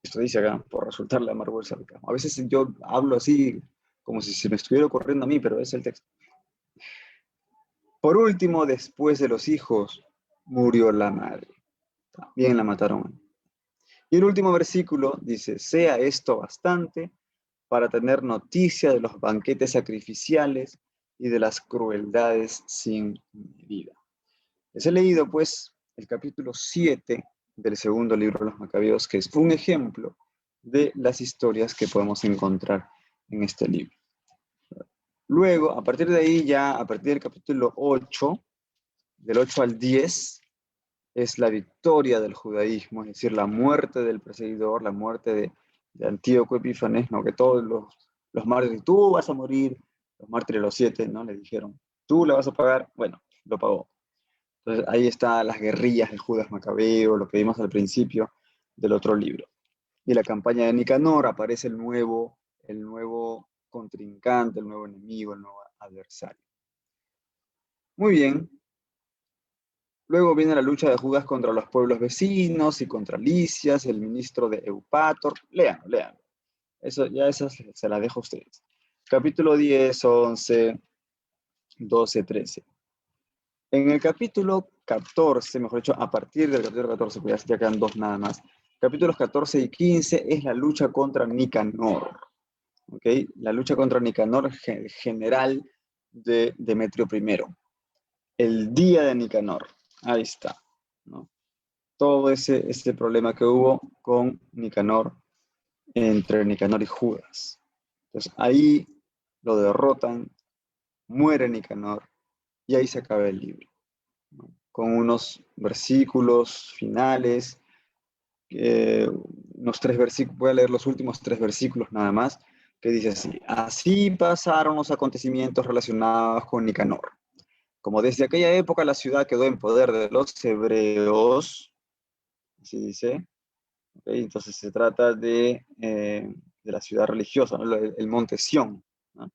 Esto dice acá, por resultarle amargo el sarcasmo. A veces yo hablo así, como si se me estuviera ocurriendo a mí, pero es el texto. Por último, después de los hijos, murió la madre. También la mataron. Y el último versículo dice, sea esto bastante para tener noticia de los banquetes sacrificiales y de las crueldades sin medida. Les he leído, pues, el capítulo 7 del segundo libro de los Macabeos, que es un ejemplo de las historias que podemos encontrar en este libro. Luego, a partir de ahí, ya a partir del capítulo 8, del 8 al 10, es la victoria del judaísmo, es decir, la muerte del perseguidor, la muerte de Antíoco Epífanes, ¿no? Que todos los mártires, tú vas a morir, los mártires, los 7, ¿no? Le dijeron, tú le vas a pagar, bueno, lo pagó. Entonces ahí están las guerrillas de Judas Macabeo, lo que vimos al principio del otro libro. Y la campaña de Nicanor aparece el nuevo contrincante, el nuevo enemigo, el nuevo adversario. Muy bien. Luego viene la lucha de Judas contra los pueblos vecinos y contra Lisias, el ministro de Eupator. Léanlo, léanlo. Eso, ya esas se las dejo a ustedes. Capítulo 10, 11, 12, 13. En el capítulo 14, mejor dicho, a partir del capítulo 14, pues ya quedan dos nada más. Capítulos 14 y 15 es la lucha contra Nicanor. ¿Ok? La lucha contra Nicanor, general de Demetrio I. El día de Nicanor. Ahí está, ¿no? Todo ese problema que hubo con Nicanor, entre Nicanor y Judas. Entonces ahí lo derrotan, muere Nicanor y ahí se acaba el libro, ¿no? Con unos versículos finales, unos 3 versículos, voy a leer los últimos 3 versículos nada más, que dice así: así pasaron los acontecimientos relacionados con Nicanor. Como desde aquella época la ciudad quedó en poder de los hebreos, así dice. ¿Okay? Entonces se trata de la ciudad religiosa, ¿no? El monte Sión, ¿no?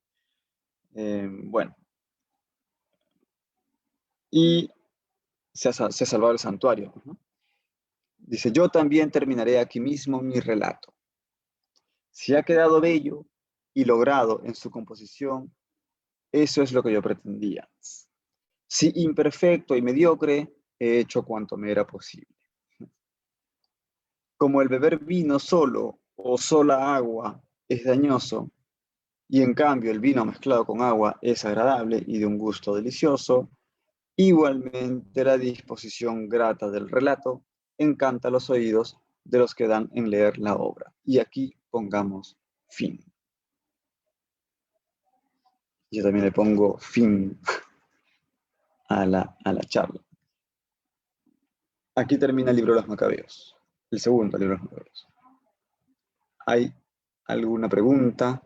Bueno, y se ha salvado el santuario, ¿no? Dice, yo también terminaré aquí mismo mi relato. Si ha quedado bello y logrado en su composición, eso es lo que yo pretendía. Si imperfecto y mediocre, he hecho cuanto me era posible. Como el beber vino solo o sola agua es dañoso, y en cambio el vino mezclado con agua es agradable y de un gusto delicioso, igualmente la disposición grata del relato encanta los oídos de los que dan en leer la obra. Y aquí pongamos fin. Yo también le pongo fin a la charla. Aquí termina el libro de los Macabeos, el segundo libro de los Macabeos. ¿Hay alguna pregunta?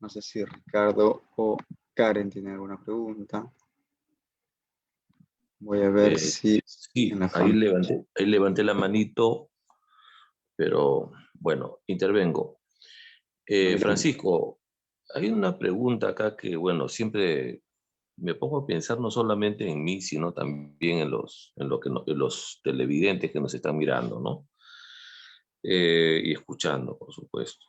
No sé si Ricardo o Karen tienen alguna pregunta. Voy a ver si en Sí, la ahí familia. levanté la manito, pero bueno, intervengo. Francisco, hay una pregunta acá que, bueno, siempre me pongo a pensar no solamente en mí, sino también en los televidentes que nos están mirando, ¿no? Y escuchando, por supuesto.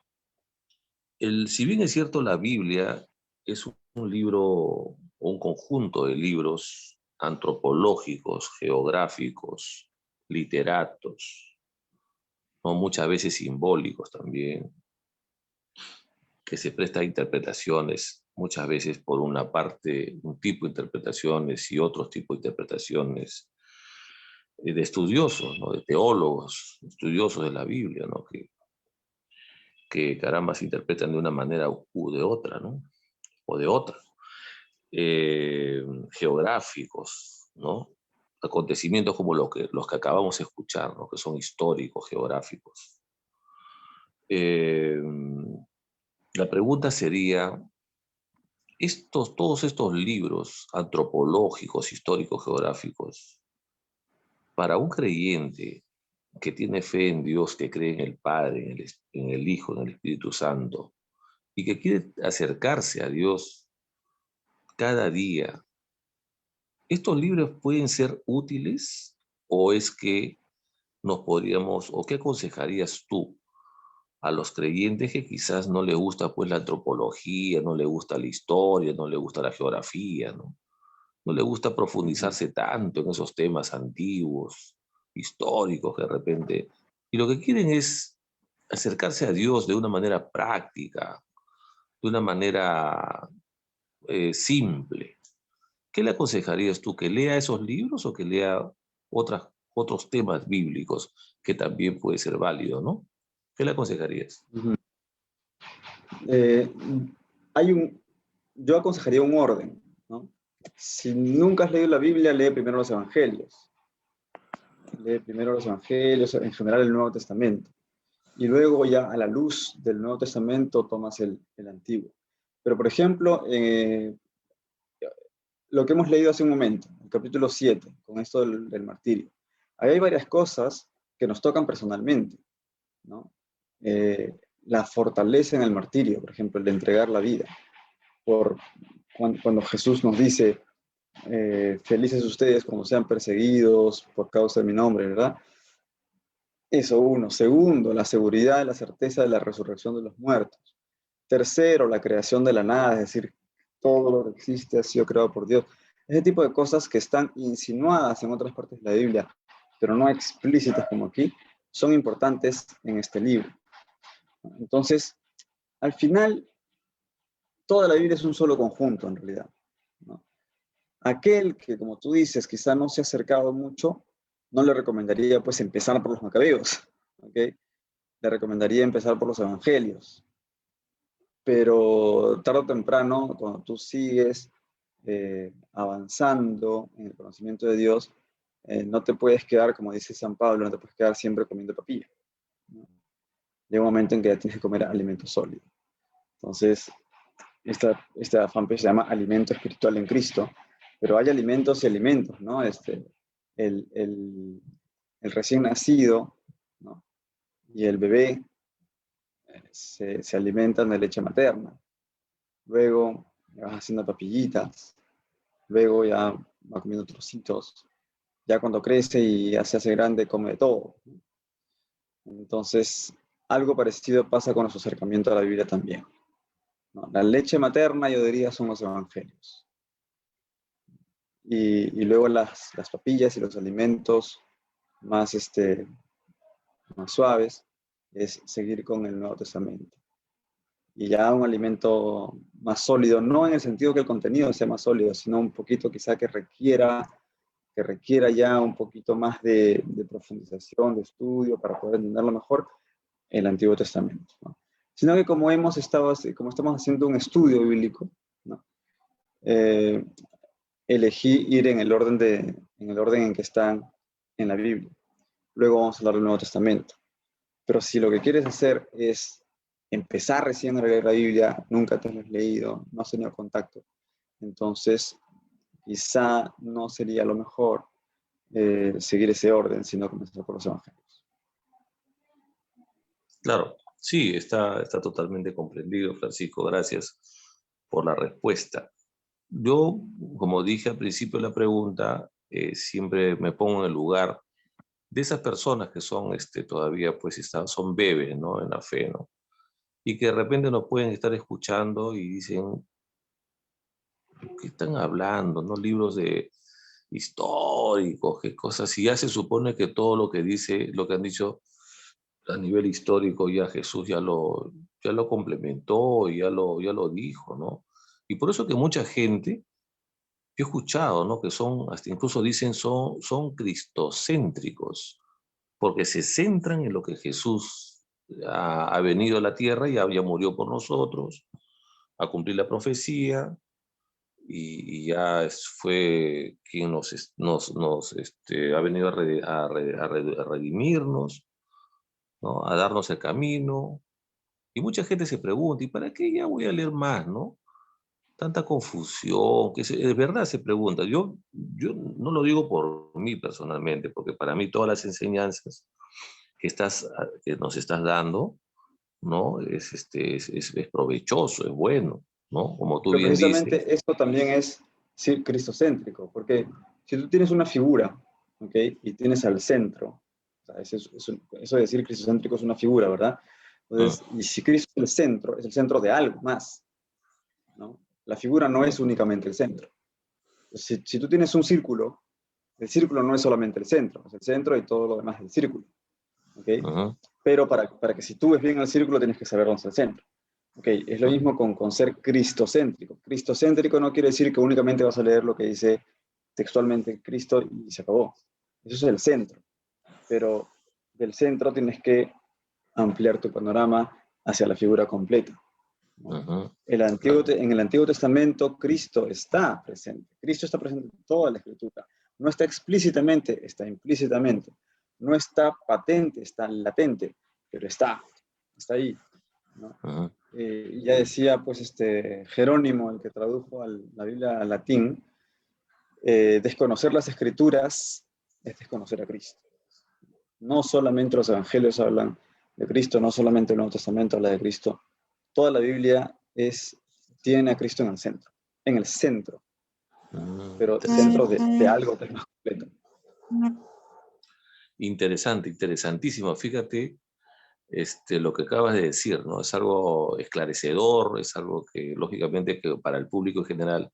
Si bien es cierto, la Biblia es un libro o un conjunto de libros antropológicos, geográficos, literatos, ¿no? Muchas veces simbólicos también, que se presta a interpretaciones, muchas veces por una parte un tipo de interpretaciones y otros tipos de interpretaciones de estudiosos, ¿no? De teólogos, estudiosos de la Biblia, ¿no? Que caramba se interpretan de una manera u de otra, ¿no? O de otra. Geográficos, ¿no? Acontecimientos como los que acabamos de escuchar, ¿no? Que son históricos, geográficos. La pregunta sería, todos estos libros antropológicos, históricos, geográficos, para un creyente que tiene fe en Dios, que cree en el Padre, en el Hijo, en el Espíritu Santo, y que quiere acercarse a Dios cada día, ¿estos libros pueden ser útiles o es que nos podríamos, o qué aconsejarías tú a los creyentes que quizás no les gusta pues la antropología, no les gusta la historia, no les gusta la geografía, ¿no? No les gusta profundizarse tanto en esos temas antiguos, históricos que de repente... Y lo que quieren es acercarse a Dios de una manera práctica, de una manera simple. ¿Qué le aconsejarías tú? ¿Que lea esos libros o que lea otros temas bíblicos que también puede ser válido, ¿no? ¿Qué le aconsejarías? Ujú. Eh, yo aconsejaría un orden, ¿no? Si nunca has leído la Biblia, lee primero los Evangelios. Lee primero los Evangelios, en general el Nuevo Testamento. Y luego ya a la luz del Nuevo Testamento tomas el Antiguo. Pero, por ejemplo, lo que hemos leído hace un momento, el capítulo 7, con esto del martirio. Ahí hay varias cosas que nos tocan personalmente, ¿no? La fortaleza en el martirio, por ejemplo, el de entregar la vida. Cuando Jesús nos dice, felices ustedes cuando sean perseguidos por causa de mi nombre, ¿verdad? Eso uno. Segundo, la seguridad y la certeza de la resurrección de los muertos. Tercero, la creación de la nada, es decir, todo lo que existe ha sido creado por Dios. Ese tipo de cosas que están insinuadas en otras partes de la Biblia, pero no explícitas como aquí, son importantes en este libro. Entonces, al final, toda la Biblia es un solo conjunto en realidad, ¿no? Aquel que, como tú dices, quizá no se ha acercado mucho, no le recomendaría pues empezar por los Macabeos, ¿ok? Le recomendaría empezar por los Evangelios, pero tarde o temprano, cuando tú sigues avanzando en el conocimiento de Dios, no te puedes quedar, como dice San Pablo, no te puedes quedar siempre comiendo papilla, ¿no? Llega un momento en que ya tienes que comer alimento sólido. Entonces, esta fanpage se llama Alimento Espiritual en Cristo, pero hay alimentos y alimentos, ¿no? El, el, el recién nacido, ¿no? Y el bebé se alimentan de leche materna. Luego vas haciendo papillitas, luego ya va comiendo trocitos. Ya cuando crece y ya se hace grande, come de todo. Entonces, algo parecido pasa con nuestro acercamiento a la Biblia también, ¿no? La leche materna, yo diría, son los evangelios. Y luego las papillas y los alimentos más, más suaves es seguir con el Nuevo Testamento. Y ya un alimento más sólido, no en el sentido que el contenido sea más sólido, sino un poquito quizá que requiera ya un poquito más de profundización, de estudio para poder entenderlo mejor, el Antiguo Testamento, ¿no? Sino que como como estamos haciendo un estudio bíblico, ¿no? Elegí ir en el orden en que están en la Biblia. Luego vamos a hablar del Nuevo Testamento. Pero si lo que quieres hacer es empezar recién a leer la Biblia, nunca te lo has leído, no has tenido contacto, entonces quizá no sería lo mejor seguir ese orden, sino comenzar por los evangelios. Claro, sí, está totalmente comprendido, Francisco. Gracias por la respuesta. Yo, como dije al principio de la pregunta, siempre me pongo en el lugar de esas personas que son todavía, pues, son bebés, ¿no? En la fe, ¿no? Y que de repente nos pueden estar escuchando y dicen, ¿qué están hablando? ¿No? Libros de históricos, qué cosas. Y ya se supone que todo lo que dice, lo que han dicho a nivel histórico, ya Jesús ya lo complementó, ya lo dijo, ¿no? Y por eso que mucha gente, yo he escuchado, ¿no? Que hasta incluso dicen, son cristocéntricos, porque se centran en lo que Jesús ha venido a la tierra y ya murió por nosotros, a cumplir la profecía, y ya fue quien ha venido a redimirnos, ¿no? A darnos el camino. Y mucha gente se pregunta, ¿y para qué ya voy a leer más, no? Tanta confusión, de verdad se pregunta. Yo no lo digo por mí personalmente, porque para mí todas las enseñanzas que nos estás dando, ¿no? Es provechoso, es bueno, ¿no? Como tú Pero bien dices. precisamente esto también es sí, cristocéntrico, porque si tú tienes una figura, ¿ok? Y tienes al centro, o sea, eso de decir cristocéntrico es una figura, ¿verdad? Entonces, y si Cristo es el centro de algo más, ¿no? La figura no es únicamente el centro. Si tú tienes un círculo, el círculo no es solamente el centro, es el centro y todo lo demás del círculo. ¿Okay? Pero para que sitúes bien el círculo tienes que saber dónde es el centro. Okay, es lo mismo con ser cristocéntrico. Cristocéntrico no quiere decir que únicamente vas a leer lo que dice textualmente Cristo y se acabó. Eso es el centro. Pero del centro tienes que ampliar tu panorama hacia la figura completa. En el Antiguo Testamento Cristo está presente. Cristo está presente en toda la Escritura. No está explícitamente, está implícitamente. No está patente, está latente, pero está ahí, ¿no? Ya decía pues Jerónimo, el que tradujo la Biblia al latín, desconocer las Escrituras es desconocer a Cristo. No solamente los evangelios hablan de Cristo, no solamente el Nuevo Testamento habla de Cristo. Toda la Biblia tiene a Cristo en el centro, pero centro de algo que es más completo. Interesante, interesantísimo. Fíjate lo que acabas de decir, ¿no? Es algo esclarecedor, es algo que lógicamente que para el público en general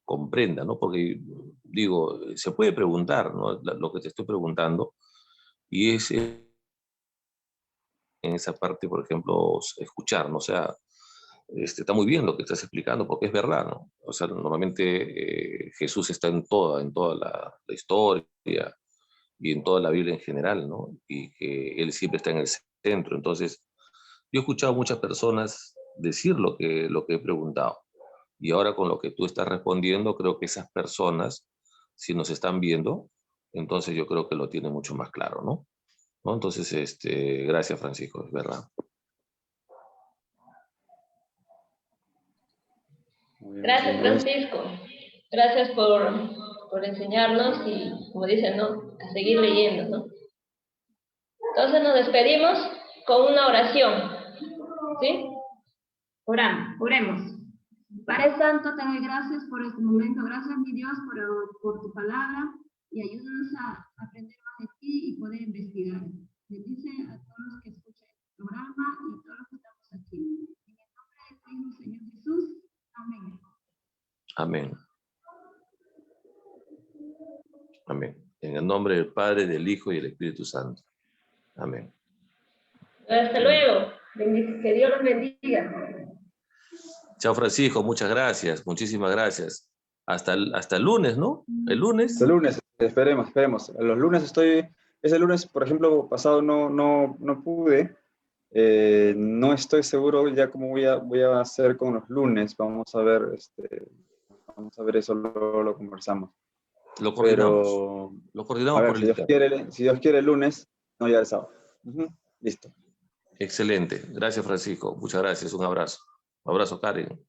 comprenda, ¿no? Porque digo, se puede preguntar, ¿no? Lo que te estoy preguntando, y es en esa parte, por ejemplo, escuchar, ¿no? O sea, está muy bien lo que estás explicando, porque es verdad, ¿no? O sea, normalmente Jesús está en toda la historia y en toda la Biblia en general, ¿no? Y que Él siempre está en el centro. Entonces, yo he escuchado a muchas personas decir lo que he preguntado. Y ahora con lo que tú estás respondiendo, creo que esas personas, si nos están viendo, entonces yo creo que lo tienen mucho más claro, ¿no? Entonces, gracias, Francisco, es verdad. Gracias, Francisco. Gracias por enseñarnos y, como dicen, ¿no? A seguir leyendo, ¿no? Entonces nos despedimos con una oración, ¿sí? Oremos. Padre Santo, te doy gracias por este momento. Gracias, mi Dios, por tu palabra y ayúdanos a aprender más de ti y poder investigar. Bendice a todos los que escuchan el programa y a todos los que estamos aquí. En el nombre de tu Hijo, Señor Jesús. Amén. Amén. Amén. En el nombre del Padre, del Hijo y del Espíritu Santo. Amén. Hasta luego. Que Dios los bendiga. Chao, Francisco. Muchas gracias. Muchísimas gracias. Hasta el lunes, ¿no? El lunes. Hasta el lunes. Esperemos. Los lunes ese lunes, por ejemplo, pasado no pude. No estoy seguro ya cómo voy a hacer con los lunes. Vamos a ver eso, lo conversamos. Lo coordinamos. Pero, lo coordinamos por si Dios quiere el lunes, no ya el sábado. Listo. Excelente. Gracias, Francisco. Muchas gracias. Un abrazo. Un abrazo, Karen.